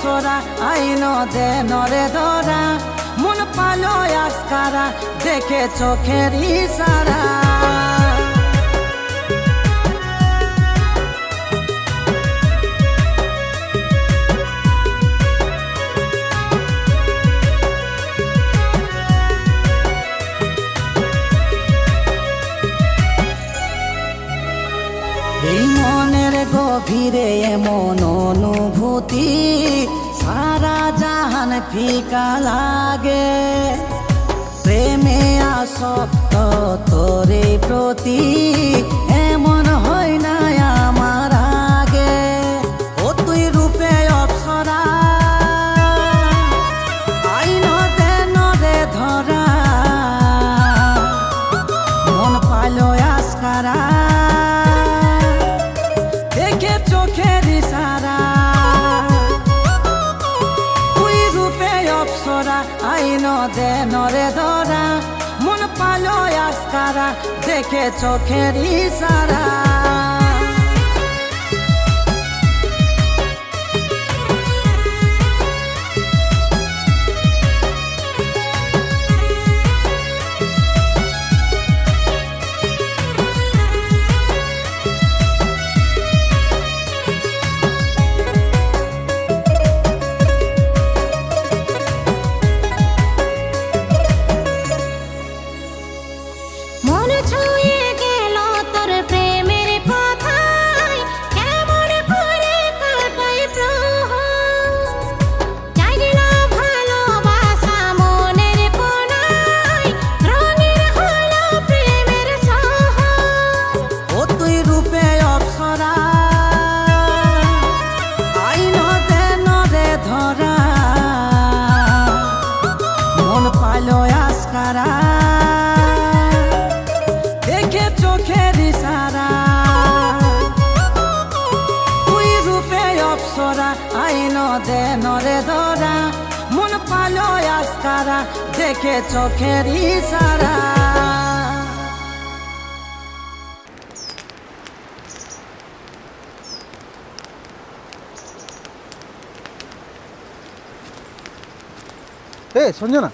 অপসরা আইন দে নরে ধরা মন পালো আজকারা দেখে চোখের ইশারা এই মনের গভীরে এমন অনুভূতি সারা জাহান ফিকা লাগে প্রেমে আসক্ত তোরে প্রতি এমন হয় না আমার আগে ও তুই রূপে অপসরা আইন দে নরে ধরা মন পালো আজকারা চোখের ইশারা তুই রূপে অপসরা আইন দে নরে ধরা মন পালো আজকারা দেখে চোখের ইশারা দেখে চোখের ইশারা তুই রূপে অপসরা আইন দে নরে ধরা মন পালো আজকারা দেখে চোখের ইশারা সঞ্জনা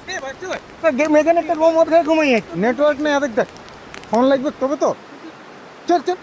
এখানে একটা রুম খেয়ে ঘুমাই নেটওয়ার্ক নেই দেখ ফোন লাগবে তবে তো চল চল